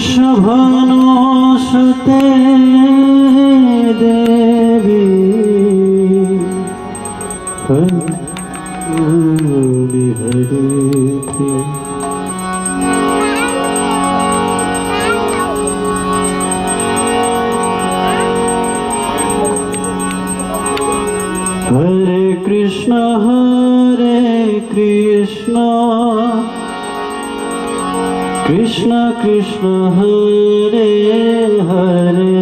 वृषभानुसुते देवी हरिहरेति हरे कृष्ण कृष्ण कृष्ण हरे हरे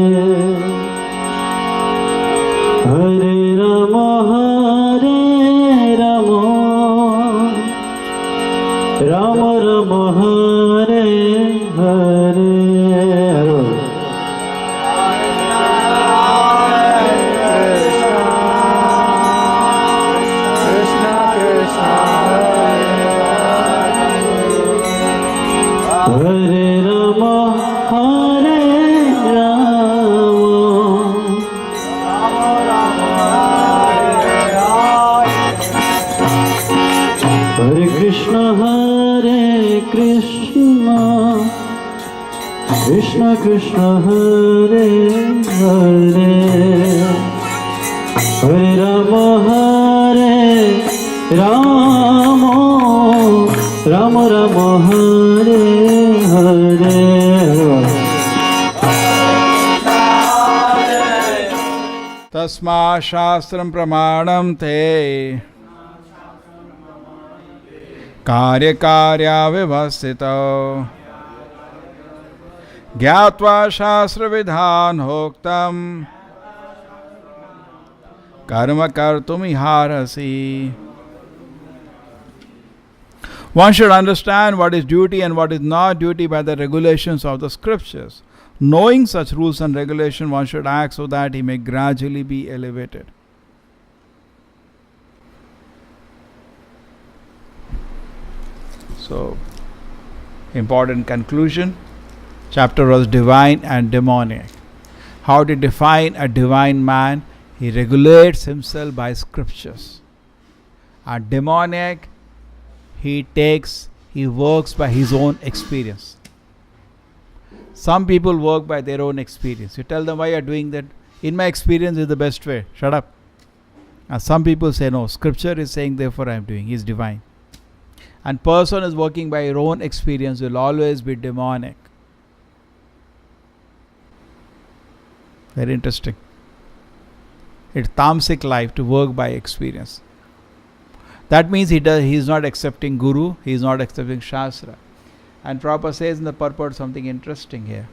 हरे राम राम राम हरे हरे हरे राम हरे कृष्ण कृष्ण कृष्ण हरे हरे हरे राम राम राम हरे हरे तस्मा शास्त्रं प्रमाणं ते कार्यकार्याव्यवस्थितौ ज्ञात्वा शास्त्रविधानोक्तं कर्म कर्तुमिहारसि. One should understand what is duty and what is not duty by the regulations of the scriptures. Knowing such rules and regulations, one should act so that he may gradually be elevated. So, important conclusion. Chapter was divine and demoniac. How to define a divine man? He regulates himself by scriptures. A demoniac, he works by his own experience. Some people work by their own experience. You tell them why you are doing that. In my experience is the best way. Shut up. And some people say no, scripture is saying therefore I am doing. He is divine. And person is working by your own experience will always be demonic. Very interesting. It's tamasic life to work by experience. That means he is not accepting Guru, he is not accepting Shastra. And Prabhupada says in the purport something interesting here.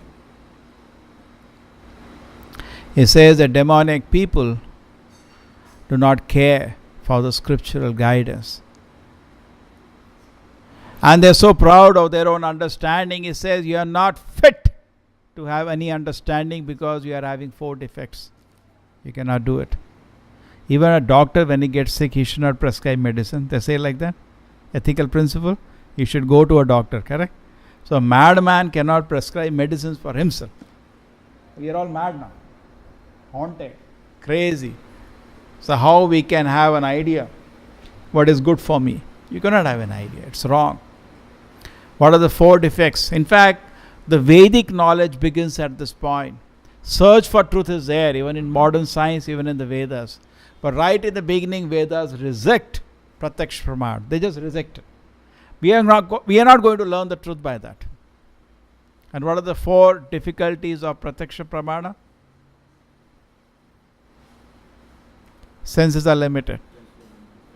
He says that demonic people do not care for the scriptural guidance. And they are so proud of their own understanding. He says you are not fit to have any understanding because you are having 4 defects. You cannot do it. Even a doctor, when he gets sick, he should not prescribe medicine. They say like that. Ethical principle. You should go to a doctor, correct? So a madman cannot prescribe medicines for himself. We are all mad now. Haunted. Crazy. So how we can have an idea what is good for me? You cannot have an idea. It's wrong. What are the 4 defects? In fact, the Vedic knowledge begins at this point. Search for truth is there, even in modern science, even in the Vedas. But right in the beginning, Vedas reject Pratyaksha Pramana. They just reject it. We are not going to learn the truth by that. And what are the 4 difficulties of Pratyaksha Pramana? Senses are limited.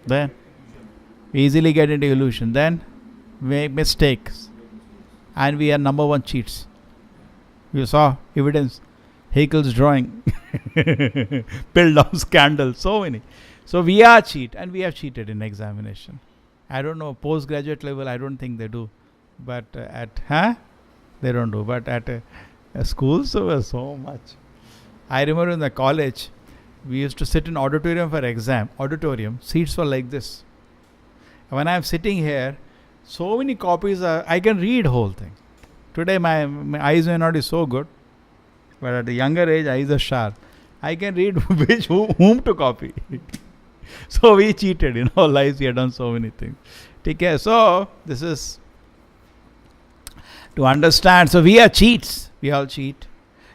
Then we easily get into illusion. Then we make mistakes. And we are number 1 cheats. You saw evidence. Haeckel's drawing. Piltdown scandal. So many. So we are cheat. And we have cheated in examination. I don't know. Postgraduate level, I don't think they do. But they don't do. But at schools, so much. I remember in the college, we used to sit in auditorium for exam. Auditorium. Seats were like this. When I am sitting here, so many copies I can read whole thing. Today my eyes may not be so good, but at a younger age eyes are sharp. I can read whom to copy. So we cheated in our lives. We have done so many things. Okay, so this is to understand. So we are cheats. We all cheat.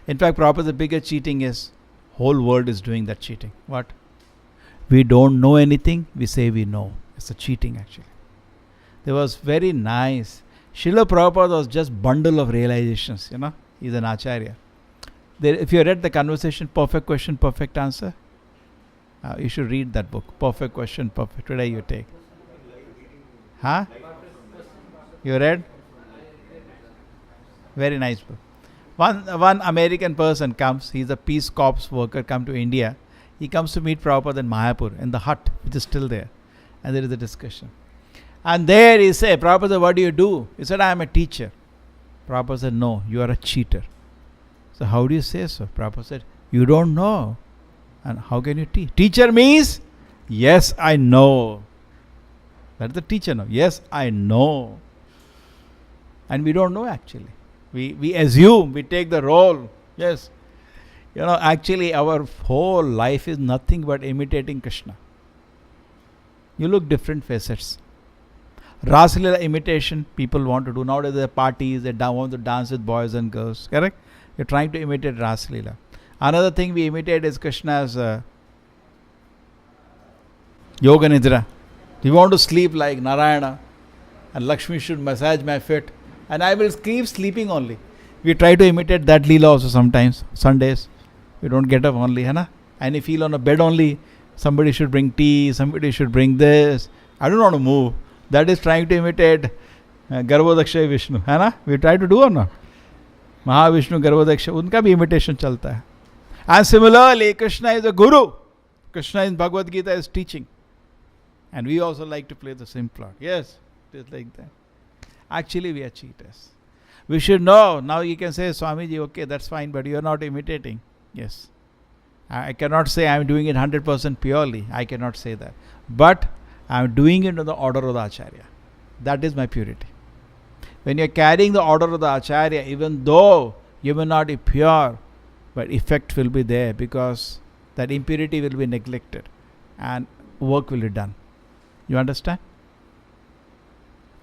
In fact, proper the bigger cheating is whole world is doing that cheating. What? We don't know anything. We say we know. It's a cheating actually. There was very nice. Srila Prabhupada was just bundle of realizations. He's an acharya. If you read the conversation, perfect question, perfect answer, you should read that book. Perfect question, perfect. Today you take. Huh? You read? Very nice book. One American person comes. He's a Peace Corps worker. Come to India. He comes to meet Prabhupada in Mayapur in the hut, which is still there, and there is a discussion. And there he said, Prabhupada, what do you do? He said, I am a teacher. Prabhupada said, no, you are a cheater. So how do you say so? Prabhupada said, you don't know. And how can you teach? Teacher means, yes, I know. That's the teacher now. Yes, I know. And we don't know actually. We assume, we take the role. Yes. Actually our whole life is nothing but imitating Krishna. You look different facets. Rasalila imitation people want to do. Nowadays there are parties, they want to dance with boys and girls. Correct? You're trying to imitate Rasalila. Another thing we imitate is Krishna's Yoga Nidra. We want to sleep like Narayana and Lakshmi should massage my feet and I will keep sleeping only. We try to imitate that Leela also sometimes. Sundays. We don't get up only. Hai na? And you feel on a bed only. Somebody should bring tea. Somebody should bring this. I don't want to move. That is trying to imitate Garbhodakshay Vishnu. Hai na? We try to do or not? Mahavishnu, Garbhodakshay. Unka bhi imitation chalta hai. And similarly, Krishna is a guru. Krishna in Bhagavad Gita is teaching. And we also like to play the same plot. Yes, it is like that. Actually, we are cheaters. We should know. Now you can say, Swamiji, okay, that's fine, but you are not imitating. Yes. I cannot say I am doing it 100% purely. I cannot say that. But I am doing it in the order of the Acharya. That is my purity. When you are carrying the order of the Acharya, even though you may not be pure, but effect will be there because that impurity will be neglected and work will be done. You understand?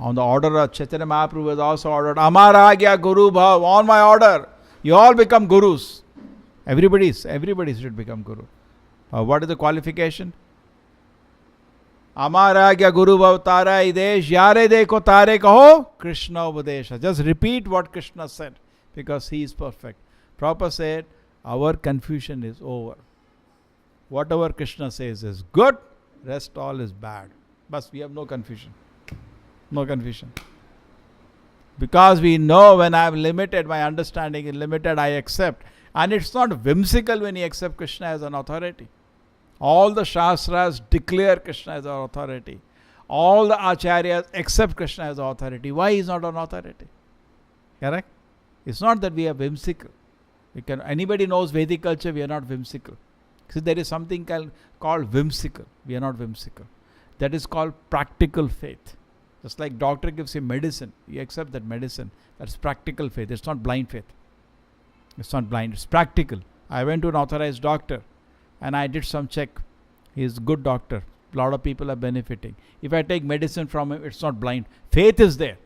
On the order of Chaitanya Mahaprabhu was also ordered, Amara Agya Guru Bhav, on my order. You all become gurus. Everybody should become guru. What is the qualification? Amara Agya Guru Bhav Tara Idesh, Yare Dekho Tare Kaho, Krishna Ubadesha. Just repeat what Krishna said because he is perfect. Prabhupada said, our confusion is over. Whatever Krishna says is good, rest all is bad. But we have no confusion. No confusion. Because we know when I am limited, my understanding is limited, I accept. And it's not whimsical when you accept Krishna as an authority. All the Shastras declare Krishna as an authority. All the Acharyas accept Krishna as an authority. Why is not an authority? Correct? It's not that we are whimsical. Anybody knows Vedic culture, we are not whimsical. See, there is something called whimsical. We are not whimsical. That is called practical faith. Just like doctor gives you medicine, you accept that medicine. That's practical faith. It's not blind faith. It's not blind. It's practical. I went to an authorized doctor and I did some check. He is a good doctor. A lot of people are benefiting. If I take medicine from him, it's not blind. Faith is there.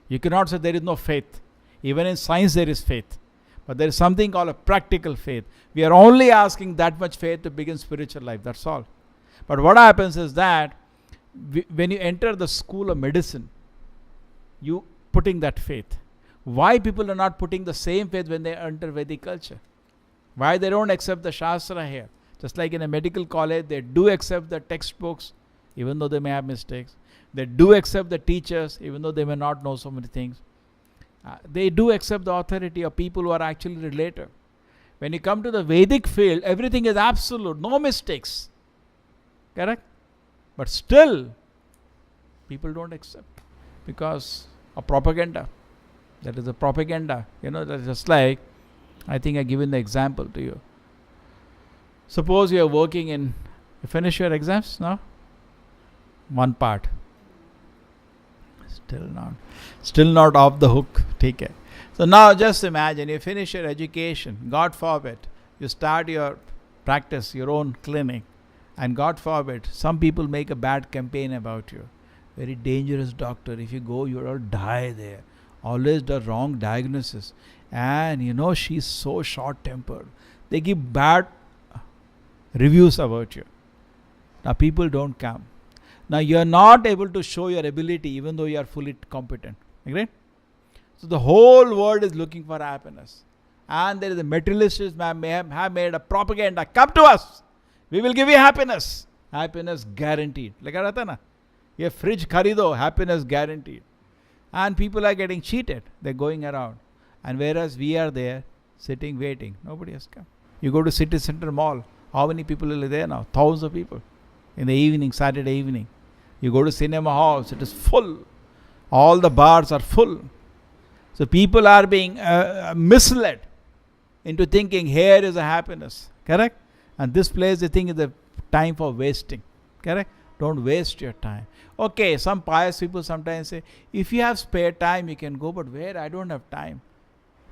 You cannot say there is no faith. Even in science there is faith. But there is something called a practical faith. We are only asking that much faith to begin spiritual life. That's all. But what happens is that when you enter the school of medicine, you putting that faith. Why people are not putting the same faith when they enter Vedic culture? Why they don't accept the Shastra here? Just like in a medical college, they do accept the textbooks, even though they may have mistakes. They do accept the teachers, even though they may not know so many things. They do accept the authority of people who are actually related. When you come to the Vedic field, everything is absolute, no mistakes. Correct? But still, people don't accept because of propaganda. That is a propaganda. That's just like, I think I've given the example to you. Suppose you are working you finish your exams now? One part. Still not off the hook. Take it. So now just imagine you finish your education. God forbid, you start your practice, your own clinic. And God forbid, some people make a bad campaign about you. Very dangerous doctor. If you go, you'll die there. Always the wrong diagnosis. And she's so short-tempered. They give bad reviews about you. Now people don't come. Now you are not able to show your ability even though you are fully competent. Agreed? So the whole world is looking for happiness. And there is a materialist may have made a propaganda. Come to us. We will give you happiness. Happiness guaranteed. Like na? Ye fridge kharido, happiness guaranteed. And people are getting cheated. They're going around. And whereas we are there, sitting, waiting. Nobody has come. You go to City Center Mall. How many people are there now? Thousands of people. In the evening, Saturday evening. You go to cinema halls. It is full. All the bars are full. So people are being misled into thinking here is a happiness. Correct? And this place they think is a time for wasting. Correct? Don't waste your time. Okay, some pious people sometimes say, if you have spare time, you can go, but where? I don't have time.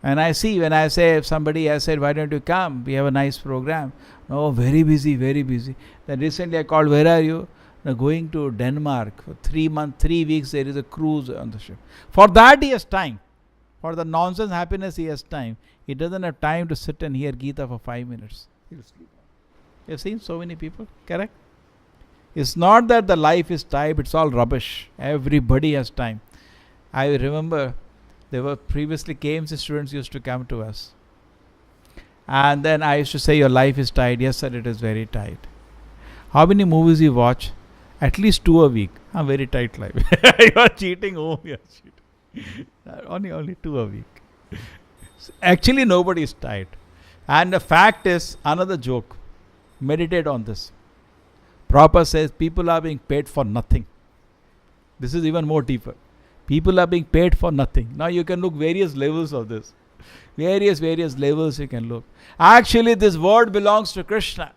And I see when I say, if somebody has said, why don't you come? We have a nice program. No, very busy, very busy. Then recently I called, where are you? Now going to Denmark for 3 weeks, there is a cruise on the ship. For that he has time. For the nonsense happiness he has time. He doesn't have time to sit and hear Gita for 5 minutes. He'll sleep. You have seen so many people, correct? It's not that the life is type, it's all rubbish. Everybody has time. I remember there were previously KMC students used to come to us. And then I used to say, your life is tight. Yes, sir, it is very tight. How many movies you watch? At least 2 a week. I'm very tight life. You are cheating. Oh, you are cheating. Only 2 a week. Actually, nobody is tight. And the fact is, another joke. Meditate on this. Prabhupada says people are being paid for nothing. This is even more deeper. People are being paid for nothing. Now you can look various levels of this. Various levels you can look. Actually, this word belongs to Krishna.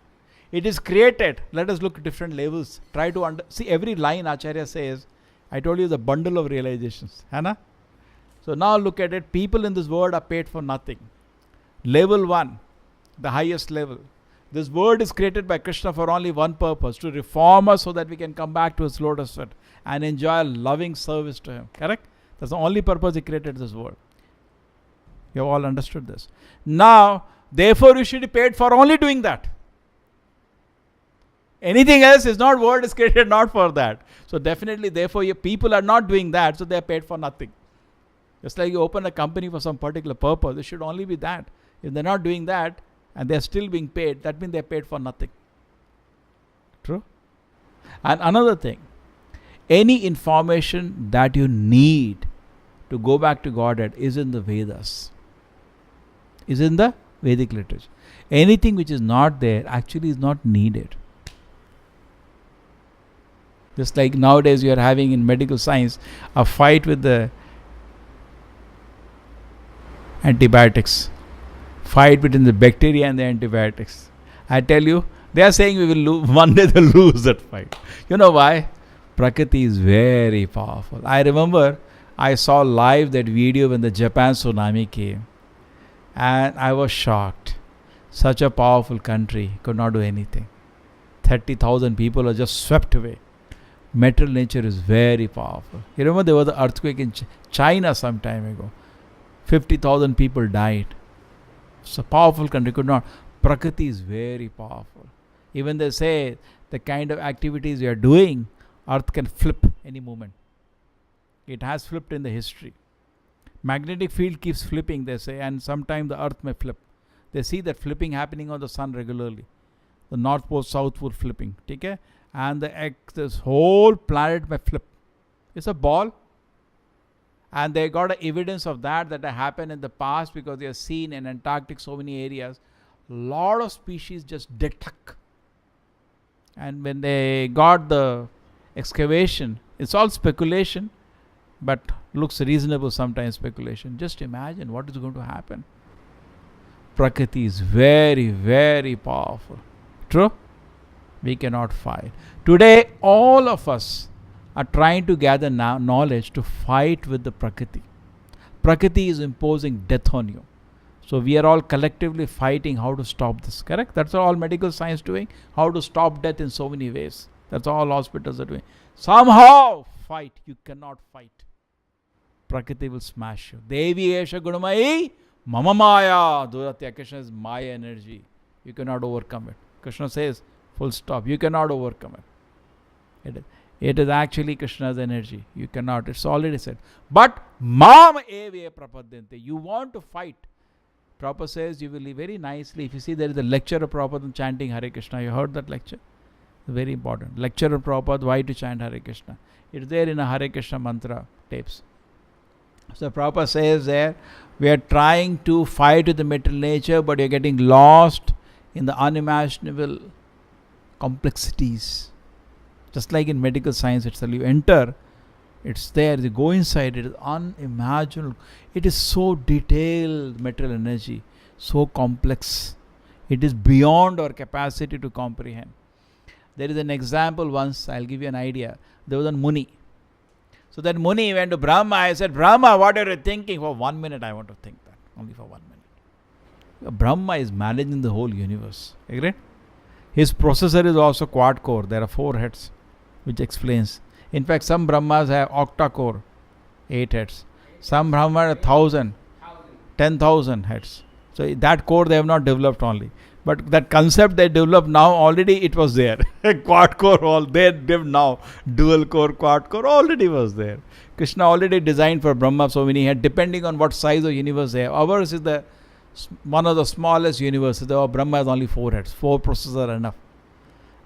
It is created. Let us look at different levels. Try to see every line Acharya says. I told you the bundle of realizations. Hana? So now look at it. People in this world are paid for nothing. Level 1, the highest level. This world is created by Krishna for only one purpose, to reform us so that we can come back to his lotus feet and enjoy loving service to him. Correct? That's the only purpose he created this world. You have all understood this. Now, therefore you should be paid for only doing that. Anything else is not, world is created not for that. So definitely, therefore, your people are not doing that, so they are paid for nothing. Just like you open a company for some particular purpose, it should only be that. If they're not doing that, and they're still being paid, that means they're paid for nothing. True? And another thing, any information that you need to go back to Godhead is in the Vedas. Is in the Vedic literature. Anything which is not there actually is not needed. Just like nowadays you are having in medical science a fight with the antibiotics. Fight between the bacteria and the antibiotics. I tell you, they are saying we will lose, one day they'll lose that fight. You know why? Prakriti is very powerful. I remember I saw live that video when the Japan tsunami came. And I was shocked. Such a powerful country could not do anything. 30,000 people are just swept away. Material nature is very powerful. You remember there was the earthquake in China some time ago. 50,000 people died. It's a powerful country, could not. Prakriti is very powerful. Even they say the kind of activities we are doing, earth can flip any moment. It has flipped in the history. Magnetic field keeps flipping, they say, and sometimes the earth may flip. They see that flipping happening on the sun regularly. The north pole, south pole flipping. Okay? And this whole planet may flip. It's a ball. And they got evidence of that happened in the past, because they have seen in Antarctic so many areas, a lot of species just dead tuck. And when they got the excavation, it's all speculation, but looks reasonable sometimes speculation. Just imagine what is going to happen. Prakriti is very, very powerful. True? We cannot fight. Today, all of us are trying to gather knowledge to fight with the Prakriti. Prakriti is imposing death on you. So we are all collectively fighting how to stop this, correct? That's all medical science doing. How to stop death in so many ways. That's all hospitals are doing. Somehow fight. You cannot fight. Prakriti will smash you. Devi Esha Gunamai Mama Maya. Duratya. Krishna is Maya energy. You cannot overcome it. Krishna says, full stop. You cannot overcome it. It is actually Krishna's energy. You cannot. It's already said. But Mam Eve Prapadyante. You want to fight. Prabhupada says you will live very nicely. If you see there is a lecture of Prabhupada chanting Hare Krishna. You heard that lecture? Very important. Lecture of Prabhupada, why to chant Hare Krishna. It's there in a Hare Krishna mantra tapes. So Prabhupada says there, we are trying to fight with the material nature, but you're getting lost in the unimaginable complexities. Just like in medical science itself, you enter, it's there, you go inside, it is unimaginable. It is so detailed, material energy, so complex. It is beyond our capacity to comprehend. There is an example once, I'll give you an idea. There was a Muni. So that Muni went to Brahma. I said, Brahma, what are you thinking? For 1 minute I want to think that. Only for 1 minute. Brahma is managing the whole universe. Agreed? His processor is also quad core. There are 4 heads, which explains. In fact, some Brahmas have octa core, 8 heads. Some Brahma have 1,000, 10,000 heads. So that core they have not developed only. But that concept they developed now, already it was there. Quad core, all they have now. Dual core, quad core, already was there. Krishna already designed for Brahma so many heads, depending on what size of universe they have. Ours is one of the smallest universes. Brahma has only 4 heads. 4 processors are enough.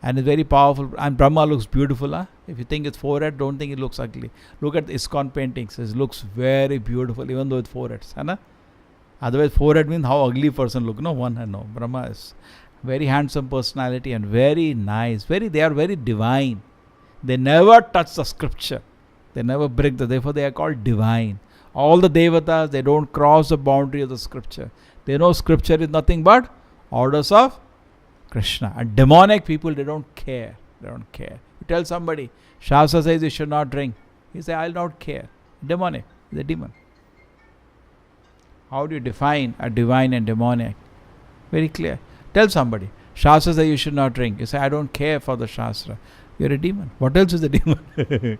And it's very powerful. And Brahma looks beautiful. Huh? If you think it's 4 heads, don't think it looks ugly. Look at the ISKCON paintings. It looks very beautiful, even though it's 4 heads. Huh? Otherwise, 4 head means how ugly person look. No, 1 head. No. Brahma is very handsome personality and very nice. They are very divine. They never touch the scripture. They never break therefore they are called divine. All the devatas, they don't cross the boundary of the scripture. They know scripture is nothing but orders of Krishna. And demonic people, they don't care. They don't care. You tell somebody, Shastra says you should not drink. He say, I'll not care. Demonic. He's a demon. How do you define a divine and demonic? Very clear. Tell somebody, Shastra says you should not drink. You say, I don't care for the Shastra. You're a demon. What else is a demon?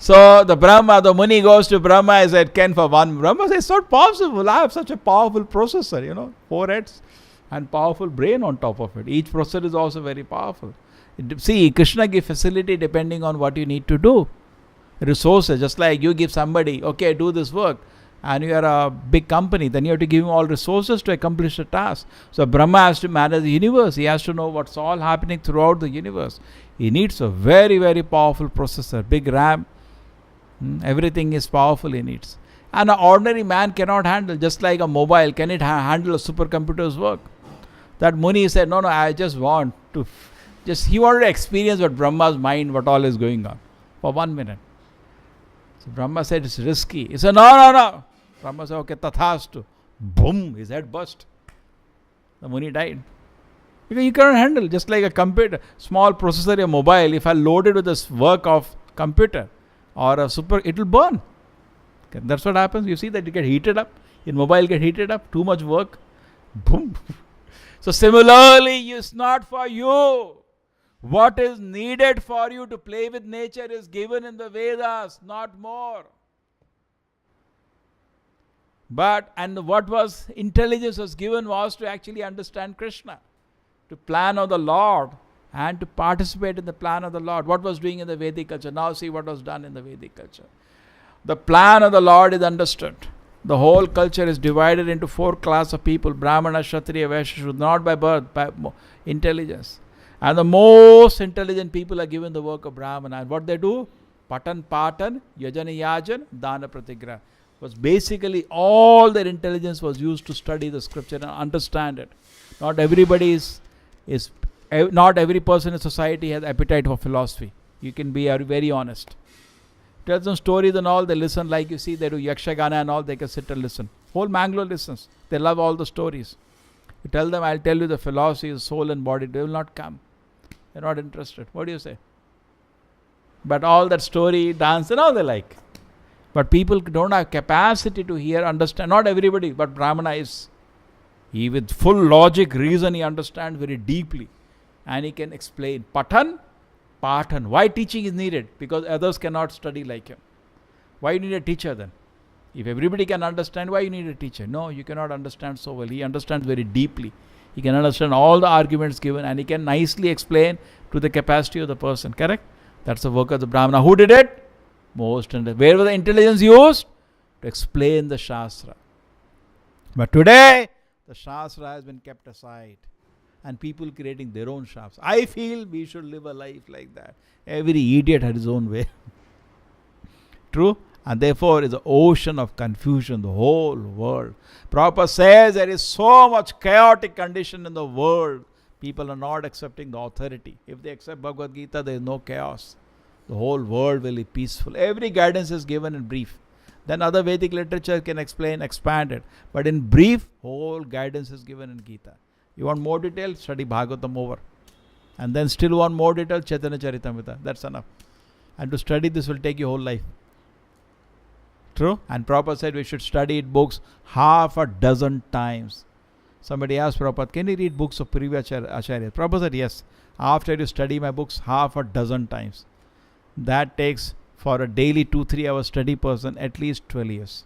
So the Muni goes to Brahma. I said, Ken for one. Brahma says, it's not possible. I have such a powerful processor, 4 heads and powerful brain on top of it. Each processor is also very powerful. See, Krishna gives facility depending on what you need to do. Resources, just like you give somebody, okay, do this work, and you are a big company, then you have to give him all resources to accomplish the task. So Brahma has to manage the universe. He has to know what's all happening throughout the universe. He needs a very, very powerful processor, big RAM. Everything is powerful he needs. And an ordinary man cannot handle, just like a mobile. Can it handle a supercomputer's work? That Muni said, no, I just want to, he wanted to experience what Brahma's mind, what all is going on for 1 minute. So Brahma said, it's risky. He said, no. Brahma said, okay, tathastu. Boom, his head burst. The Muni died. Because you cannot handle, just like a computer, small processor, a mobile, if I load it with this work of computer or a it will burn. Okay, that's what happens. You see that you get heated up. In mobile get heated up, too much work. Boom. So similarly, it's not for you. What is needed for you to play with nature is given in the Vedas, not more. And what was intelligence was given was to actually understand Krishna, to plan of the Lord and to participate in the plan of the Lord. What was doing in the Vedic culture? Now see what was done in the Vedic culture. The plan of the Lord is understood. The whole culture is divided into 4 classes of people: Brahmana, Kshatriya, Vaishya, Shudra, not by birth, by intelligence. And the most intelligent people are given the work of Brahmana. And what they do? Patan, Yajana, Yajan, Dana, Pratigra. Was basically all their intelligence was used to study the scripture and understand it. Not everybody not every person in society has appetite for philosophy. You can be very honest. Tell them stories and all, they listen. Like you see, they do Yakshagana and all, they can sit and listen. Whole Mangalore listens. They love all the stories. You tell them, I'll tell you the philosophy is soul and body. They will not come. They're not interested. What do you say? But all that story, dance and all they like. But people don't have capacity to hear, understand. Not everybody, but Brahmana is. He with full logic, reason, he understands very deeply. And he can explain. Patan, why teaching is needed? Because others cannot study like him. Why you need a teacher then? If everybody can understand, why you need a teacher? No, you cannot understand so well. He understands very deeply. He can understand all the arguments given and he can nicely explain to the capacity of the person. Correct? That's the work of the Brahmana. Who did it? Most. Where was the intelligence used? To explain the Shastra. But today, the Shastra has been kept aside. And people creating their own Shastra. I feel we should live a life like that. Every idiot had his own way. True? And therefore, it's an ocean of confusion, the whole world. Prabhupada says there is so much chaotic condition in the world. People are not accepting the authority. If they accept Bhagavad Gita, there is no chaos. The whole world will be peaceful. Every guidance is given in brief. Then other Vedic literature can explain, expand it. But in brief, whole guidance is given in Gita. You want more detail? Study Bhagavatam over. And then still want more detail? Chaitanya Charitamrita. That's enough. And to study this will take your whole life. True? And Prabhupada said we should study books half a dozen times. Somebody asked Prabhupada, can you read books of previous Acharyas? Prabhupada said, yes. After you study my books half a dozen times. That takes for a daily 2-3 hour study person at least 12 years.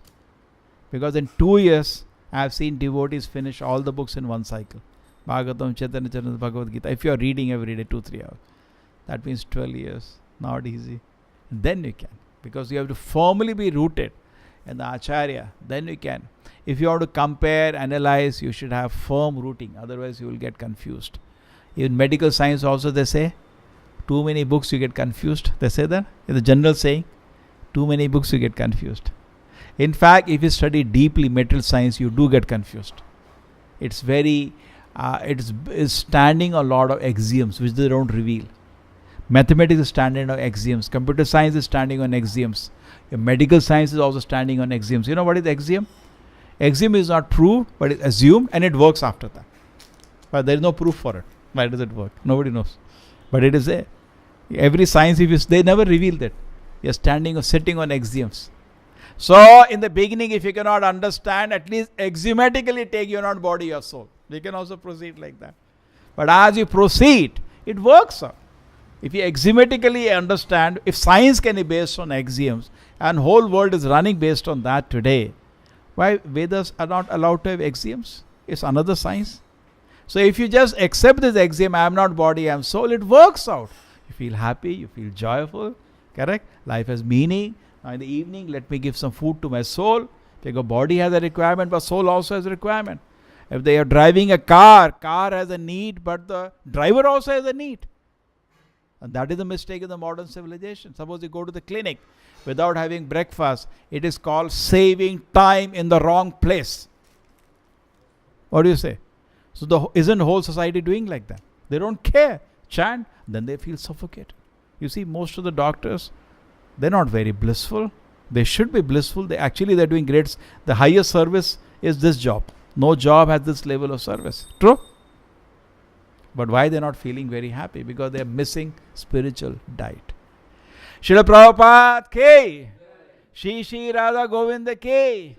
Because in 2 years, I have seen devotees finish all the books in one cycle. Bhagavatam, Chaitanya Charitamrita, Bhagavad Gita. If you are reading every day 2-3 hours, that means 12 years. Not easy. Then you can. Because you have to firmly be rooted in the Acharya. Then you can. If you want to compare, analyze, you should have firm rooting. Otherwise, you will get confused. In medical science also they say, too many books you get confused. They say that. In the general saying, too many books you get confused. In fact, if you study deeply material science, you do get confused. It's very, it's standing a lot of axioms which they don't reveal. Mathematics is standing on axioms. Computer science is standing on axioms. Medical science is also standing on axioms. You know what is axiom? Axiom is not proved, but it's assumed and it works after that. But there is no proof for it. Why does it work? Nobody knows. But it is there. Every science, they never reveal that. You're standing or sitting on axioms. So, in the beginning, if you cannot understand, at least axiomatically take your not body, your soul. We can also proceed like that. But as you proceed, it works out. If you axiomatically understand, if science can be based on axioms, and whole world is running based on that today, why Vedas are not allowed to have axioms? It's another science. So if you just accept this axiom, I am not body, I am soul, it works out. You feel happy, you feel joyful, correct? Life has meaning. Now in the evening, let me give some food to my soul. Because body has a requirement, but soul also has a requirement. If they are driving a car has a need, but the driver also has a need. And that is the mistake in the modern civilization. Suppose you go to the clinic without having breakfast. It is called saving time in the wrong place. What do you say? So isn't the whole society doing like that? They don't care. Chant, then they feel suffocated. You see, most of the doctors, they're not very blissful. They should be blissful. They're doing great. The highest service is this job. No job has this level of service. True? But why they're not feeling very happy? Because they're missing spiritual diet. Srila Prabhupada Ki, Shri Shri Radha Govinda Ki.